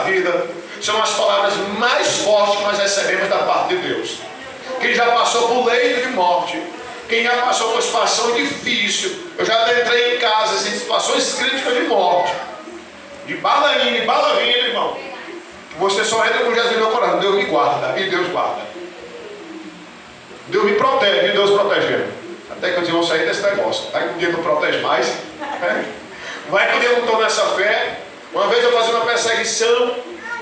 vida são as palavras mais fortes que nós recebemos da parte de Deus. Quem já passou por leito de morte, quem já passou por situação difícil, eu já entrei em casas em situações críticas de morte, de bala indo e bala vindo, irmão. Você só entra com Jesus no meu coração. Deus me guarda e Deus guarda. Deus me protege e Deus protege. Até que eu vou sair desse negócio. Vai que um dia não protege mais. Vai que um dia eu não estou nessa fé. Uma vez eu fazia uma perseguição,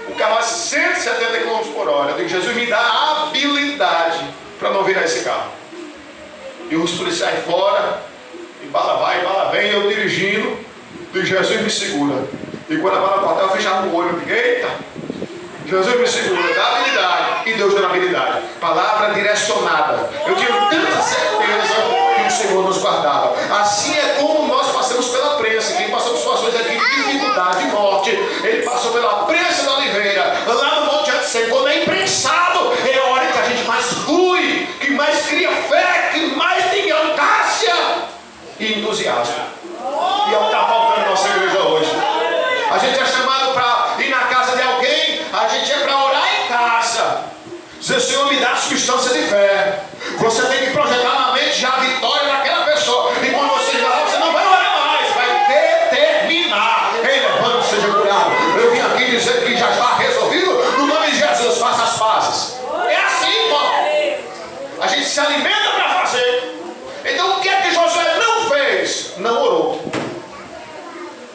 o carro a 170 km por hora. Eu digo, Jesus, me dá habilidade para não virar esse carro. E os policiais fora, e bala vai, e bala vem, eu dirigindo, digo, Jesus me segura. E quando a bala cortar, eu fechava o olho, eu digo, eita, Jesus me segura, dá habilidade. E Deus deu habilidade. Palavra direcionada. Eu tinha tanta certeza que o Senhor nos guardava. Assim é como nós passamos pela prensa. Quem passou por situações aqui de dificuldade, de morte, ele passou pela prensa da Oliveira, lá no Monte Getsemane, quando é imprensado, é a hora que a gente mais flui, que mais cria fé, que mais tem audácia e entusiasmo. E é o que está faltando na nossa igreja hoje. A gente é chamado para ir na casa de alguém, a gente é para orar em casa. Dizer, Senhor, me dá substância de fé. Você tem que projetar na mente já a vitória daquela pessoa. E quando você chegar lá, você não vai orar mais, vai determinar. Ei, levante, seja curado. Eu vim aqui dizer que já está resolvido. No nome de Jesus, faça as pazes. É assim, irmão. A gente se alimenta para fazer. Então o que é que Josué não fez? Não orou.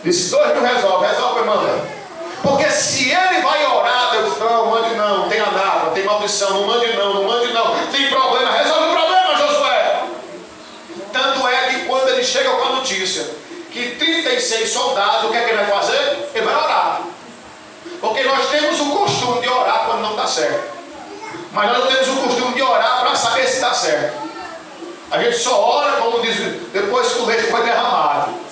Disse, 2 mil resolve, manda. Porque se ele vai orar, Deus diz, não, mande não tem nada, tem maldição, não mande não, tem problema, resolve o problema, Josué. Tanto é que quando ele chega com a notícia que 36 soldados, o que é que ele vai fazer? Ele vai orar. Porque nós temos o costume de orar quando não está certo. Mas nós não temos o costume de orar para saber se está certo. A gente só ora, como diz, depois que o leite foi derramado.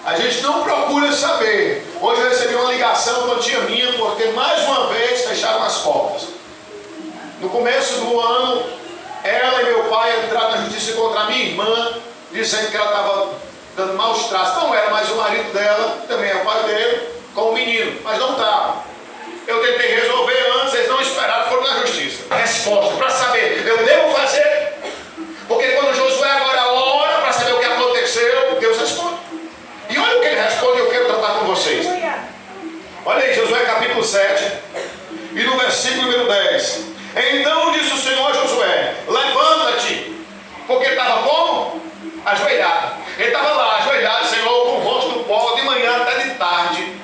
A gente não procura saber. Hoje eu recebi uma ligação de uma tia minha, porque mais uma vez fecharam as portas. No começo do ano, ela e meu pai entraram na justiça contra a minha irmã, dizendo que ela estava dando maus tratos. Não era mais o marido dela, também é o pai dele, com o menino, mas não estava. Eu tentei resolver antes, eles não esperaram, foram na justiça. Resposta, para saber, eu devo fazer? Porque quando Josué agora ora para saber o que aconteceu, Deus responde. E olha o que ele responde, eu quero tratar com vocês. Olha aí, Josué capítulo 7, e no versículo número 10. Então disse o Senhor a Josué, levanta-te, porque estava como? Ajoelhado. Ele estava lá, ajoelhado, Senhor, com o rosto do pó, de manhã até de tarde.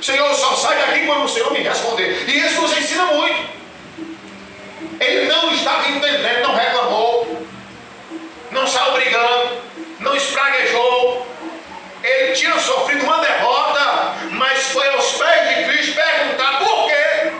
Senhor, só sai daqui quando o Senhor me responder. E isso nos ensina muito. Ele não estava entendendo, não reclamou, não saiu brigando, não espraguejou. Ele tinha sofrido uma derrota, mas foi aos pés de Cristo perguntar por quê.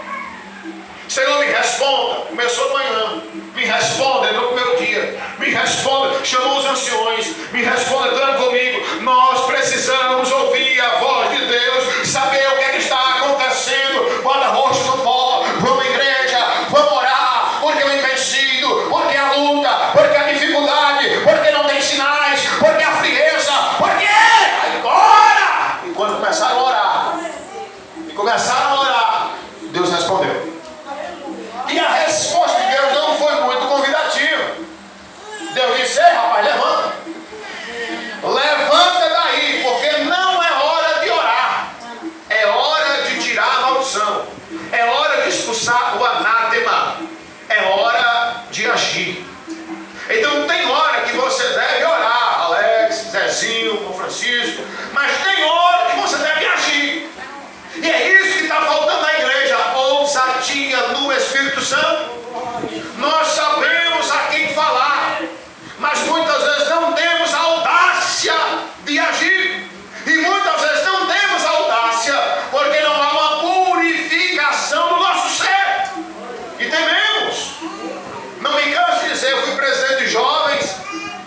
Senhor, me responda. Começou amanhã. Me responda, entrou no meu dia. Me responda, chamou os anciões. Me responda, entrando comigo. Nós precisamos ouvir a voz de Deus, saber o que é que está acontecendo. Bota rosto no pó, vamos à igreja, vamos orar, porque o empecilho, porque a luta, porque a dificuldade, porque não tem sinais, porque a frieza, porque agora! E quando começaram a orar, Deus respondeu. E a resposta de Deus não foi muito convidativa. Deus disse, ei rapaz, levanta. Levanta daí, porque não é hora de orar. É hora de tirar a maldição. É hora de expulsar o anátema. É hora de agir. Então tem hora que você deve orar, Alex, Zezinho, Francisco, mas tem hora que você deve agir. E é isso que está faltando na igreja, ousadia no Espírito Santo. Nós sabemos a quem falar, mas muitas vezes não temos a audácia de agir. E muitas vezes não temos a audácia, porque não há uma purificação do nosso ser. E tememos. Não me canso de dizer, eu fui presidente de jovens,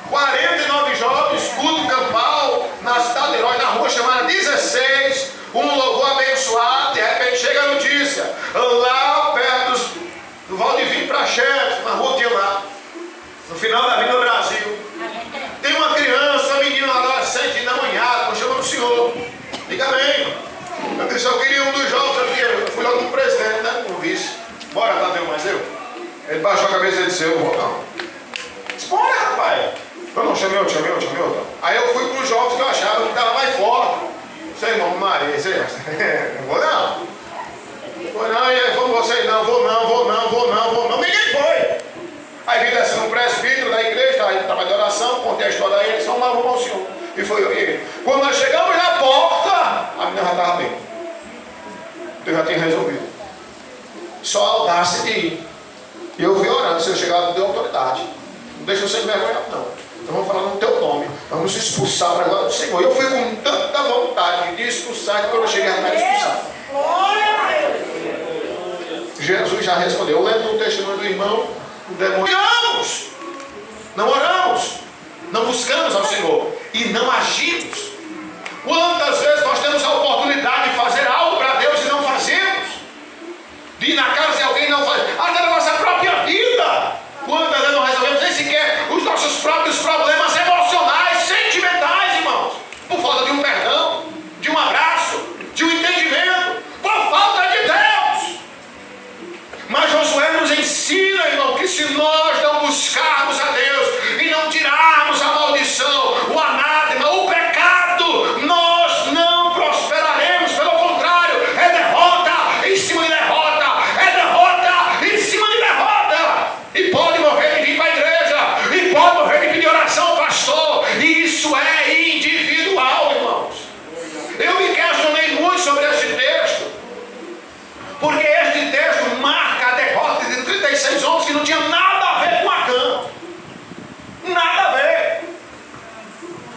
49 jovens, culto campal, na cidade de Herói, na rua chamada 16, um louvor abençoado, de repente chega a notícia, lá perto do Valdivim Prachetes, na rua que lá, no final da Avenida Brasil, tem uma criança, uma menina adolescente, endemoniada, chama o senhor, diga bem. Eu disse, eu queria um dos jovens aqui, eu fui lá aconteceu, não vou não. Bora, rapaz. Eu não, chamei outro. Aí eu fui para os jovens que eu achava que estava mais forte. Sei, irmão, Maria, sei, não vou não. Foi não, e aí vamos vocês, não, vou não. Ninguém foi. Aí vim descendo um presbítero da igreja, aí estava de oração, contei a história a ele, só lá vamos ao senhor. E foi eu e ele. Quando nós chegamos na porta, a menina já estava bem. Eu já tinha resolvido. Só a audácia de ir. E eu vi orando, se eu chegar, não deu autoridade. Não deixa eu ser envergonhado, não. Então vamos falar no teu nome. Vamos expulsar para agora do Senhor. E eu fui com tanta vontade de expulsar que quando eu cheguei, não era expulsar. Jesus já respondeu. Eu lembro do testemunho do irmão, o demônio. Não oramos, não buscamos ao Senhor e não agimos. Quantas vezes nós temos a oportunidade de fazer algo para Deus e não fazemos? De ir na casa de alguém e não fazer, até na nossa própria vida. Quantas vezes não resolvemos nem sequer os nossos próprios problemas emocionais, sentimentais, irmãos, por falta de um perdão, de um abraço, de um entendimento, por falta de Deus. Mas Josué nos ensina, irmão, que se nós não buscarmos a Deus e não tirarmos a maldição, o anátema, o pecado, nós não prosperaremos. Pelo contrário, é derrota em cima de derrota, é derrota em cima de derrota. E pode morrer de vir para a igreja, e pode morrer de pedir oração ao pastor, e isso é individual, irmãos. Eu me questionei muito sobre esse texto, porque este texto marca a derrota de 36 homens que não tinha nada a ver com Acã. Nada a ver.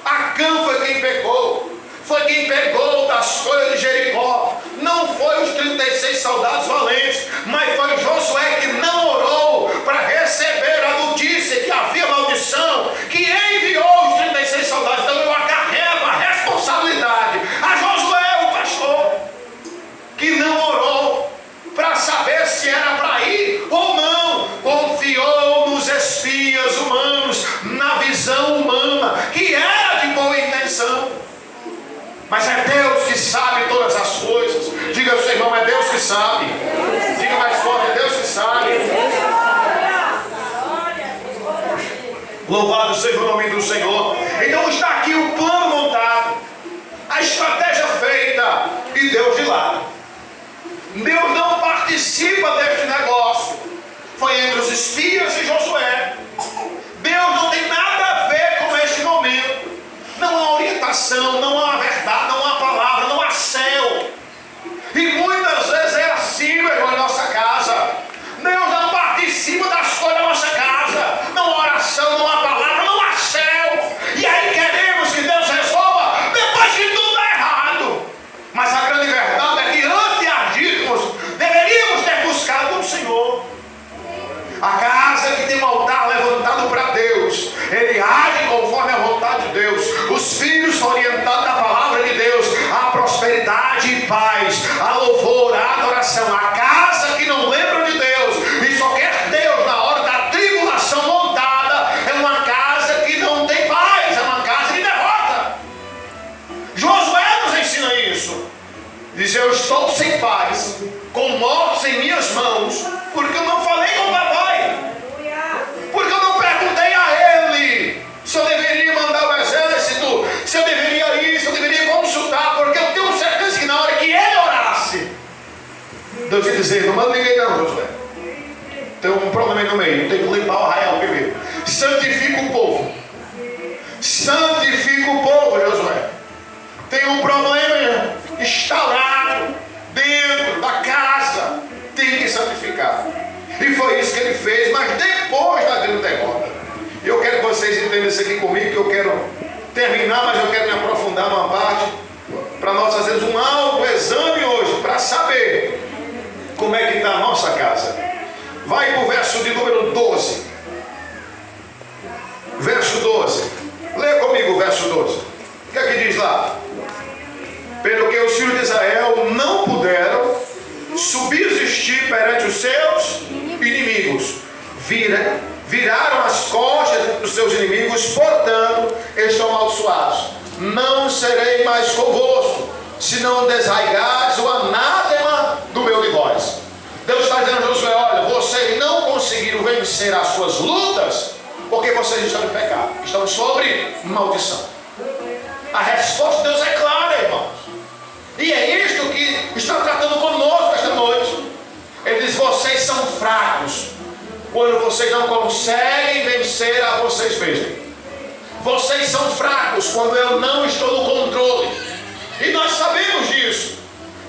Acã foi quem pecou. Foi quem pegou das coisas de Jericó. Não foi os 36 soldados valentes, mas foi Josué que não orou para receber a notícia que havia maldição, que enviou os 36 soldados. Então eu acarrego a responsabilidade a Josué, o pastor, que não orou para saber se era para ir ou não. Confiou nos espias humanos, na visão humana, que era de boa intenção. Mas é Deus que sabe todas as coisas. Diga ao seu irmão, é Deus que sabe. Diga mais forte, é Deus que sabe. Louvado seja o nome do Senhor. Então está aqui o plano montado, a estratégia feita, e Deus de lado. Deus não participa deste negócio. Foi entre os espias e Josué. Deus não tem nada a ver com este momento. Não há orientação, não há verdade, não há palavra, não há céu. E muitas vezes é assim, meu irmão, em nossa casa. Deus não participa das coisas da nossa casa. Não há oração, não há palavra, não há céu. E aí queremos que Deus resolva depois que tudo é errado. Mas a grande verdade é que antes de agirmos, deveríamos ter buscado o Senhor. A casa que tem um altar levantado para Deus, ele age conforme a vontade de Deus. Os filhos são orientados da palavra de Deus, a prosperidade e paz, a louvor, a adoração. A casa que não lembra de Deus e só quer Deus na hora da tribulação montada é uma casa que não tem paz, é uma casa de derrota. Josué nos ensina isso. Diz: eu estou sem paz, com mortos em minhas mãos, porque eu não falei com o papai, porque eu não perguntei a ele se eu deveria mandar o exército, se eu deveria ir, se eu deveria consultar, porque eu tenho certeza que na hora que ele orasse, Deus ia dizer: não manda ninguém não, Josué, tem um problema aí no meio, tem que limpar o arraial primeiro, santifica o povo, Josué, tem um problema instaurado dentro da casa, tem que santificar. E foi isso que ele fez, mas depois da grande derrota. Eu quero que vocês entendam isso aqui comigo, que eu quero terminar, mas eu quero me aprofundar numa parte, para nós fazermos um autoexame hoje, para saber como é que está a nossa casa. Vai para o verso de número 12. Verso 12. Lê comigo o verso 12. O que é que diz lá? Pelo que os filhos de Israel não puderam subsistir perante os seus inimigos, viraram as costas dos seus inimigos, portanto estão amaldiçoados. Não serei mais convosco, se não desraigares o anátema do meu de vós. Deus está dizendo a Josué: olha, vocês não conseguiram vencer vencer as suas lutas, porque vocês estão em pecado, estão sobre maldição. A resposta de Deus é clara, irmãos. E é isto que está tratando conosco esta noite. Ele diz: vocês são fracos quando vocês não conseguem vencer a vocês mesmos. Vocês são fracos quando eu não estou no controle. E nós sabemos disso,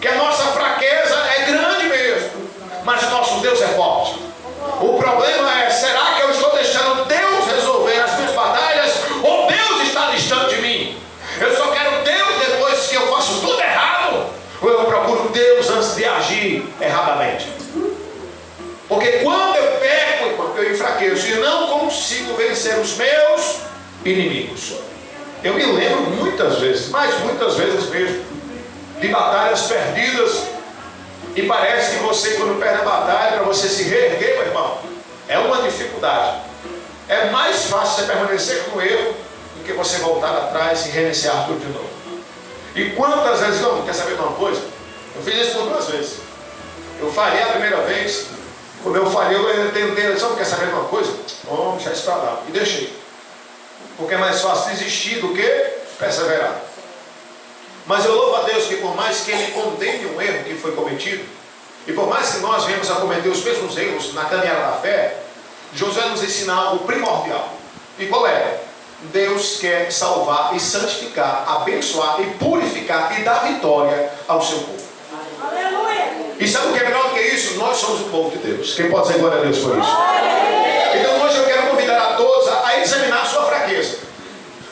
que a nossa fraqueza é grande mesmo, mas nosso Deus é forte. O problema é: será que eu estou deixando Deus resolver as minhas batalhas, ou Deus está distante de mim? Eu só quero Deus depois que eu faço tudo errado, ou eu procuro Deus antes de agir erradamente? Porque quando eu peco, quando eu enfraqueço e não consigo vencer os meus inimigos, eu me lembro muitas vezes, mas muitas vezes mesmo, de batalhas perdidas. E parece que você, quando perde a batalha, para você se reerguer, meu irmão, é uma dificuldade. É mais fácil você permanecer com o erro do que você voltar atrás e reiniciar tudo de novo. E quantas vezes, não, quer saber de uma coisa? Eu fiz isso por 2 vezes. Eu falhei a primeira vez. Quando eu falhei, eu tentei, eu disse: quer saber de uma coisa? Vamos deixar isso para lá. E deixei. Porque é mais fácil desistir do que perseverar. Mas eu louvo a Deus que, por mais que Ele condene um erro que foi cometido, e por mais que nós venhamos a cometer os mesmos erros na caminhada da fé, Josué nos ensina algo primordial. E qual é? Deus quer salvar e santificar, abençoar e purificar e dar vitória ao seu povo. Aleluia! E sabe o que é melhor do que isso? Nós somos o povo de Deus. Quem pode dizer glória a Deus por isso? Então hoje eu quero convidar a todos a examinar a sua fraqueza,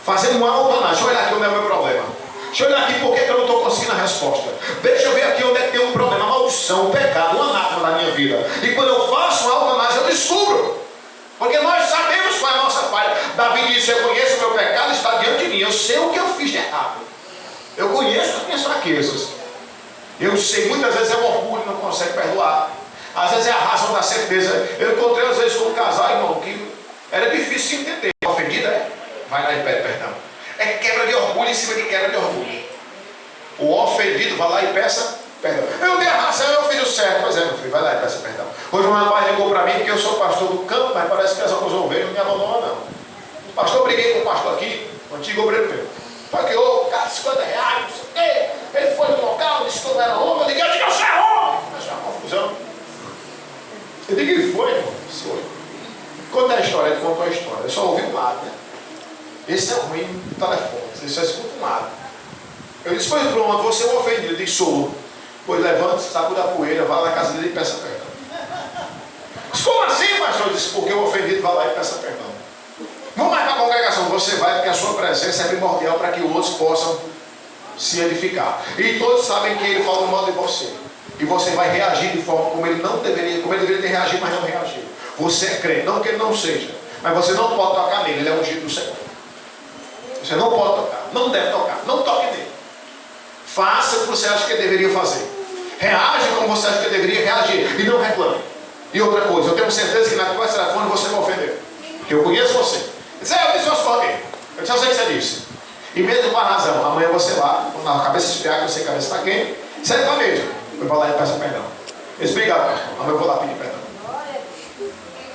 fazendo uma autoanálise. Deixa eu olhar aqui onde é o meu problema. Deixa eu olhar aqui porque eu não estou conseguindo a resposta. Deixa eu ver aqui onde é que tem um problema, a maldição, o pecado, o anátema da minha vida. E quando eu faço uma autoanálise, eu descubro. Porque nós sabemos qual é a nossa falha. Davi disse: eu conheço o meu pecado, está diante de mim. Eu sei o que eu fiz de errado. Eu conheço as minhas fraquezas. Eu sei, muitas vezes é o orgulho, não consegue perdoar. Às vezes é a razão da certeza. Eu encontrei às vezes com um casal, irmão, que era difícil de entender. Ofendido é? Vai lá e pede perdão. É quebra de orgulho em cima de quebra de orgulho. O ofendido vai lá e peça perdão. Eu dei a razão, eu fiz o certo. Pois é, meu filho, vai lá e peça perdão. Hoje um rapaz ligou para mim, porque eu sou pastor do campo, mas parece que as outras ovelhas não me abandonam, não. Pastor, eu briguei com o pastor aqui, o antigo obreiro meu. Foi que eu, cara, 50 reais, não sei o quê. Ele foi no local, disse que eu não era homem. Eu digo: você é homem. Começou uma confusão. Eu digo: que foi, irmão? Foi. Conta a história, ele contou a história. Eu só ouvi um lado, né? Esse é ruim no telefone, você só escuta um lado. Eu disse: pois pronto, você é um ofendido. Ele disse: sou. Pois levante, sacuda a poeira, vá lá na casa dele e peça perdão. Mas como assim, pastor? Eu disse: porque o ofendido vai lá e peça perdão. Vamos marcar a congregação. Você vai, porque a sua presença é primordial para que outros possam se edificar. E todos sabem que ele fala mal de você. E você vai reagir de forma como ele não deveria, como ele deveria ter reagido, mas não reagiu. Você é crente, não que ele não seja, mas você não pode tocar nele, ele é ungido do Senhor. Você não pode tocar, não deve tocar, não toque nele. Faça o que você acha que ele deveria fazer. Reaja como você acha que ele deveria reagir e não reclame. E outra coisa, eu tenho certeza que na conversa telefone você me ofendeu. Porque eu conheço você. Eu disse umas coisas. Eu disse: eu sei o que você disse. E mesmo com a razão, amanhã você lá, com a cabeça esfriar, que eu sei que a cabeça está quente, você está mesmo. Eu vou lá e peço perdão. Eu disse: obrigado, pastor. Amanhã eu vou lá pedir perdão.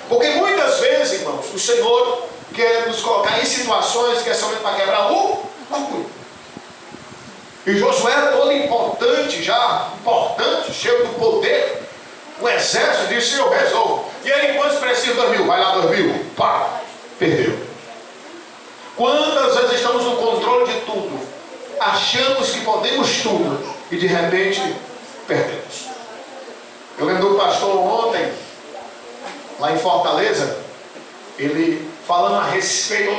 Porque muitas vezes, irmãos, o Senhor quer nos colocar em situações que é somente para quebrar o orgulho. E Josué era todo importante, cheio do poder. O exército disse: eu resolvo. E aí, quantos precisam? 2.000, vai lá 2.000. Pá, perdeu. Quantas vezes estamos no controle de tudo, achamos que podemos tudo e de repente perdemos. Eu lembro do pastor ontem, lá em Fortaleza, ele falando a respeito